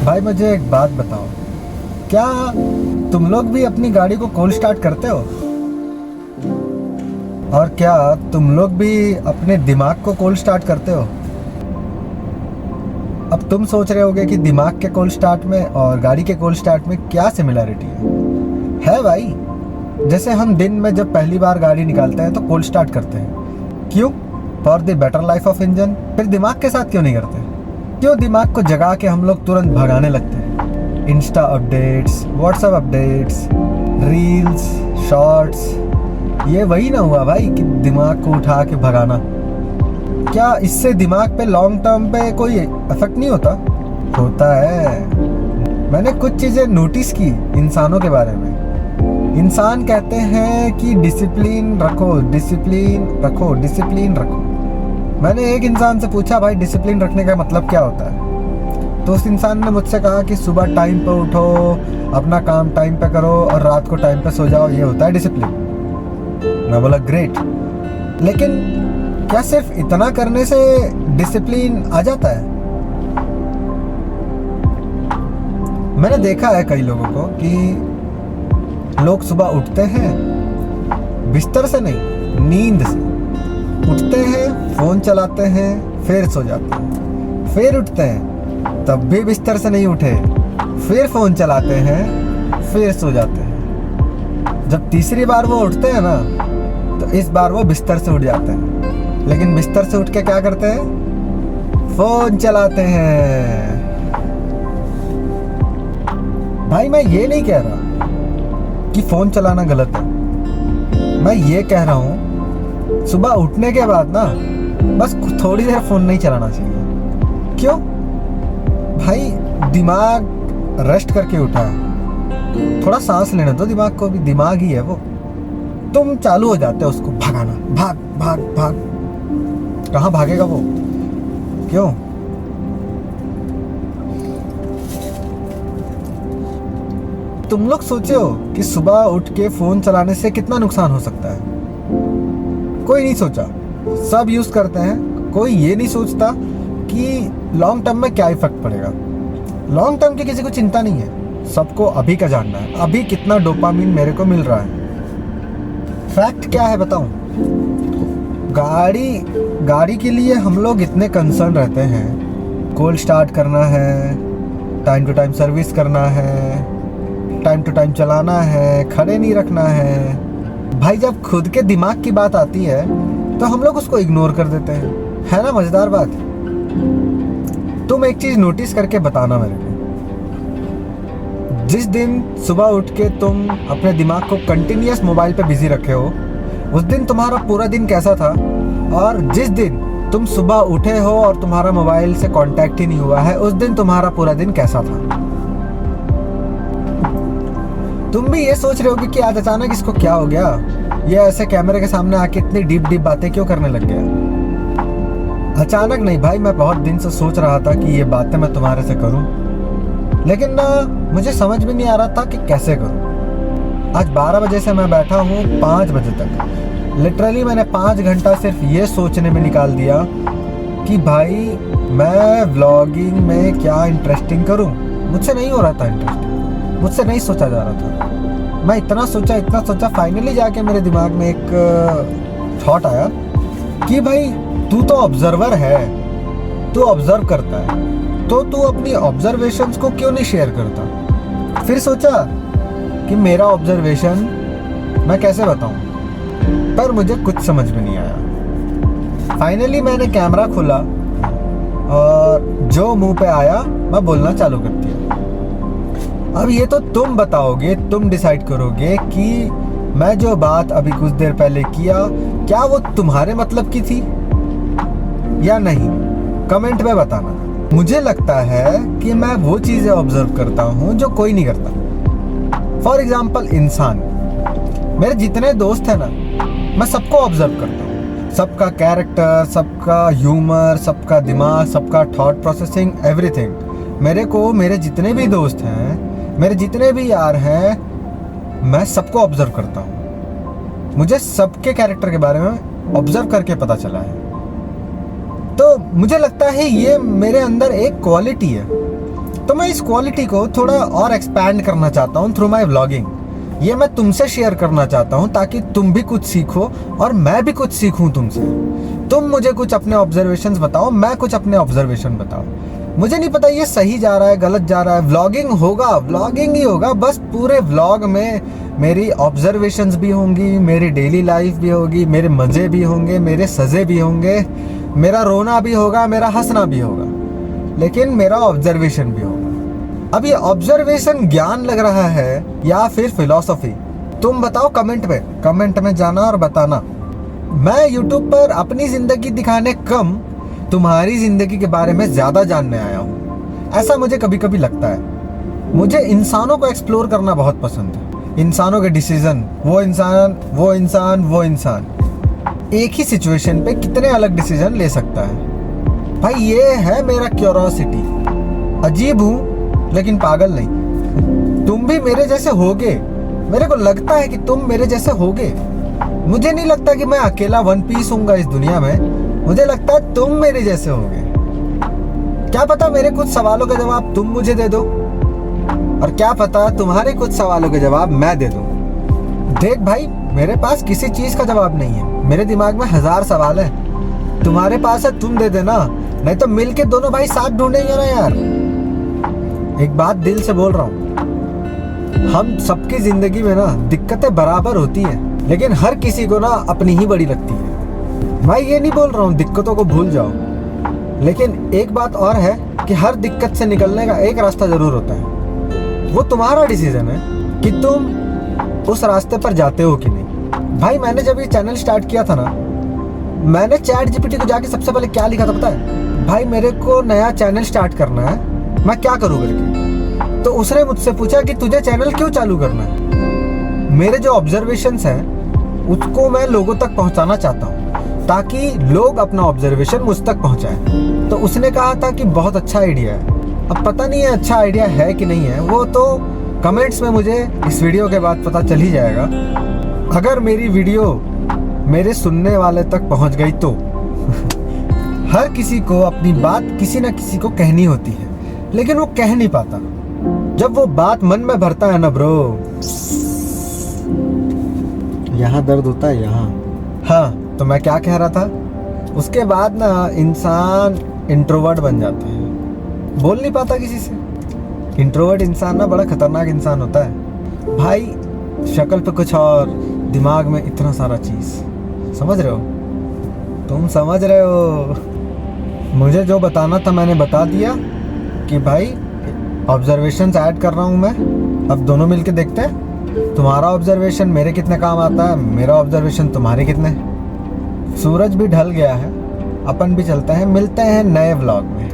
भाई मुझे एक बात बताओ, क्या तुम लोग भी अपनी गाड़ी को कोल्ड स्टार्ट करते हो? और क्या तुम लोग भी अपने दिमाग को कोल्ड स्टार्ट करते हो? अब तुम सोच रहे होगे कि दिमाग के कोल्ड स्टार्ट में और गाड़ी के कोल्ड स्टार्ट में क्या सिमिलरिटी है भाई। जैसे हम दिन में जब पहली बार गाड़ी निकालते हैं तो कोल्ड स्टार्ट करते हैं, क्यों? For the better life of engine. फिर दिमाग के साथ क्यों नहीं करते? क्यों दिमाग को जगा के हम लोग तुरंत भगाने लगते हैं? Insta updates, WhatsApp updates, reels, shorts, ये वही ना हुआ भाई कि दिमाग को उठा के भगाना। क्या इससे दिमाग पे लॉन्ग टर्म पे कोई इफेक्ट नहीं होता? होता है। मैंने कुछ चीज़ें नोटिस की इंसानों के बारे में। इंसान कहते हैं कि डिसिप्लिन रखो, डिसिप्लिन रखो, डिसिप्लिन रखो। मैंने एक इंसान से पूछा, भाई डिसिप्लिन रखने का मतलब क्या होता है? तो उस इंसान ने मुझसे कहा कि सुबह टाइम पे उठो, अपना काम टाइम पे करो और रात को टाइम पे सो जाओ, ये होता है डिसिप्लिन। मैं बोला ग्रेट, लेकिन क्या सिर्फ इतना करने से डिसिप्लिन आ जाता है? मैंने देखा है कई लोगों को कि लोग सुबह उठते हैं, बिस्तर से नहीं, नींद से उठते हैं, फोन चलाते हैं, फिर सो जाते हैं, फिर उठते हैं, तब भी बिस्तर से नहीं उठे, फिर फोन चलाते हैं, फिर सो जाते हैं। जब तीसरी बार वो उठते हैं ना, तो इस बार वो बिस्तर से उठ जाते हैं, लेकिन बिस्तर से उठ के क्या करते हैं? फोन चलाते हैं। भाई मैं ये नहीं कह रहा कि फोन चलाना गलत है, मैं ये कह रहा हूँ सुबह उठने के बाद ना बस थोड़ी देर फोन नहीं चलाना चाहिए। क्यों? भाई दिमाग रेस्ट करके उठा है, थोड़ा सांस लेने दो दिमाग को भी, दिमाग ही है वो। तुम चालू हो जाते हो उसको भगाना, भाग भाग भाग। कहाँ भागेगा वो? क्यों? तुम लोग सोचे हो कि सुबह उठ के फोन चलाने से कितना नुकसान हो सकता है? कोई नहीं सोचा। सब यूज करते हैं, कोई ये नहीं सोचता कि लॉन्ग टर्म में क्या इफेक्ट पड़ेगा। लॉन्ग टर्म की किसी को चिंता नहीं है, सबको अभी का जानना है, अभी कितना डोपामिन मेरे को मिल रहा है। फैक्ट क्या है बताऊं? गाड़ी के लिए हम लोग इतने कंसर्न रहते हैं, कोल्ड स्टार्ट करना है, टाइम टू टाइम सर्विस करना है, टाइम टू टाइम चलाना है, खड़े नहीं रखना है। भाई जब खुद के दिमाग की बात आती है तो हम लोग उसको इग्नोर कर देते हैं। है ना मजेदार बात? तुम एक चीज नोटिस करके बताना मेरे को, जिस दिन सुबह उठ के तुम अपने दिमाग को कंटिन्यूअस मोबाइल पे बिजी रखे हो, उस दिन तुम्हारा पूरा दिन कैसा था? और जिस दिन तुम सुबह उठे हो और तुम्हारा मोबाइल से कांटेक्ट ही नहीं हुआ है, उस दिन तुम्हारा पूरा दिन कैसा था? तुम भी ये सोच रहे होगे कि आज अचानक इसको क्या हो गया, ये ऐसे कैमरे के सामने आके इतनी डीप डीप बातें क्यों करने लग गया? अचानक नहीं भाई, मैं बहुत दिन से सोच रहा था कि ये बातें मैं तुम्हारे से करूं, लेकिन ना मुझे समझ में नहीं आ रहा था कि कैसे करूं। आज 12 बजे से मैं बैठा हूं 5 बजे तक। लिटरली मैंने 5 घंटा सिर्फ ये सोचने में निकाल दिया कि भाई मैं व्लॉगिंग में क्या इंटरेस्टिंग करूं। मुझसे नहीं हो रहा था इंटरेस्टिंग, मुझसे नहीं सोचा जा रहा था। मैं इतना सोचा, फाइनली जाके मेरे दिमाग में एक थॉट आया कि भाई तू तो ऑब्जर्वर है, तू ऑब्जर्व करता है, तो तू अपनी ऑब्जर्वेशंस को क्यों नहीं शेयर करता? फिर सोचा कि मेरा ऑब्जर्वेशन मैं कैसे बताऊं, पर मुझे कुछ समझ में नहीं आया। फाइनली मैंने कैमरा खोला और जो मुंह पे आया मैं बोलना चालू कर दिया। अब ये तो तुम बताओगे, तुम डिसाइड करोगे कि मैं जो बात अभी कुछ देर पहले किया, क्या वो तुम्हारे मतलब की थी या नहीं? कमेंट में बताना। मुझे लगता है कि मैं वो चीज़ें ऑब्जर्व करता हूँ जो कोई नहीं करता। फॉर एग्जाम्पल इंसान, मेरे जितने दोस्त हैं ना, मैं सबको ऑब्जर्व करता हूँ। सबका कैरेक्टर, सबका ह्यूमर, सबका दिमाग, सबका थॉट प्रोसेसिंग, एवरीथिंग। मेरे जितने भी दोस्त हैं, मेरे जितने भी यार हैं, मैं सबको ऑब्जर्व करता हूँ। मुझे सबके कैरेक्टर के बारे में ऑब्जर्व करके पता चला है। तो मुझे लगता है ये मेरे अंदर एक क्वालिटी है तो मैं इस क्वालिटी को थोड़ा और एक्सपैंड करना चाहता हूँ थ्रू माई व्लॉगिंग। ये मैं तुमसे शेयर करना चाहता हूँ ताकि तुम भी कुछ सीखो और मैं भी कुछ सीखूं तुमसे। तुम मुझे कुछ अपने ऑब्जर्वेशंस बताओ, मैं कुछ अपने ऑब्जर्वेशन बताओ। मुझे नहीं पता ये सही जा रहा है गलत जा रहा है, व्लॉगिंग होगा, व्लॉगिंग ही होगा बस। पूरे व्लॉग में मेरी ऑब्जर्वेशंस भी होंगी, मेरी डेली लाइफ भी होगी, मेरे मज़े भी होंगे, मेरे सज़े भी होंगे, मेरा रोना भी होगा, मेरा हंसना भी होगा, लेकिन मेरा ऑब्जर्वेशन भी होगा। अब ये ऑब्जर्वेशन ज्ञान लग रहा है या फिर फिलॉसफी, तुम बताओ कमेंट में जाना और बताना। मैं यूट्यूब पर अपनी ज़िंदगी दिखाने कम तुम्हारी ज़िंदगी के बारे में ज़्यादा जानने आया हूँ, ऐसा मुझे कभी कभी लगता है। मुझे इंसानों को एक्सप्लोर करना बहुत पसंद है, इंसानों के डिसीजन, वो इंसान एक ही सिचुएशन पे कितने अलग डिसीजन ले सकता है। भाई ये है मेरा क्यूरोसिटी। अजीब हूँ लेकिन पागल नहीं। तुम भी मेरे जैसे होगे, मेरे को लगता है कि तुम मेरे जैसे होगे। मुझे नहीं लगता कि मैं अकेला वन पीस हूँगा इस दुनिया में, मुझे लगता है तुम मेरे जैसे होगे। क्या पता मेरे कुछ सवालों का जवाब तुम मुझे दे दो, और क्या पता तुम्हारे कुछ सवालों के जवाब मैं दे दूं। देख भाई, मेरे पास किसी चीज़ का जवाब नहीं है, मेरे दिमाग में 1000 सवाल है। तुम्हारे पास है, तुम दे देना, नहीं तो मिलके दोनों भाई साथ ढूंढेंगे ना यार। एक बात दिल से बोल रहा हूँ, हम सबकी जिंदगी में ना दिक्कतें बराबर होती हैं, लेकिन हर किसी को ना अपनी ही बड़ी लगती है। मैं ये नहीं बोल रहा हूँ दिक्कतों को भूल जाओ, लेकिन एक बात और है कि हर दिक्कत से निकलने का एक रास्ता जरूर होता है। वो तुम्हारा डिसीजन है कि तुम उस रास्ते पर जाते हो कि नहीं। भाई मैंने जब ये चैनल स्टार्ट किया था ना, मैंने चैट जीपीटी को जाके सबसे पहले क्या लिखा था पता है? भाई मेरे को नया चैनल स्टार्ट करना है, मैं क्या करूँ करके। तो उसने मुझसे पूछा कि तुझे चैनल क्यों चालू करना है। मेरे जो ऑब्जर्वेशंस हैं उसको मैं लोगों तक पहुंचाना चाहता हूं, ताकि लोग अपना ऑब्जर्वेशन मुझ तक पहुंचाएं। तो उसने कहा था कि बहुत अच्छा आइडिया है। अब पता नहीं है अच्छा आइडिया है कि नहीं है, वो तो कमेंट्स में मुझे इस वीडियो के बाद पता चल ही जाएगा। अगर मेरी वीडियो मेरे सुनने वाले तक पहुंच गई तो हर किसी को अपनी बात किसी ना किसी को कहनी होती है, लेकिन वो कह नहीं पाता। जब वो बात मन में भरता है ना ब्रो, यहाँ दर्द होता है यहाँ। हाँ, तो मैं क्या कह रहा था, उसके बाद ना इंसान इंट्रोवर्ट बन जाता है, बोल नहीं पाता किसी से। इंट्रोवर्ट इंसान ना बड़ा खतरनाक इंसान होता है भाई। शक्ल पे कुछ और, दिमाग में इतना सारा चीज़। समझ रहे हो? तुम समझ रहे हो? मुझे जो बताना था मैंने बता दिया कि भाई ऑब्जर्वेशंस ऐड कर रहा हूँ मैं। अब दोनों मिलके देखते हैं तुम्हारा ऑब्जर्वेशन मेरे कितने काम आता है, मेरा ऑब्जर्वेशन तुम्हारे कितने। सूरज भी ढल गया है, अपन भी चलते हैं, मिलते हैं नए व्लॉग में।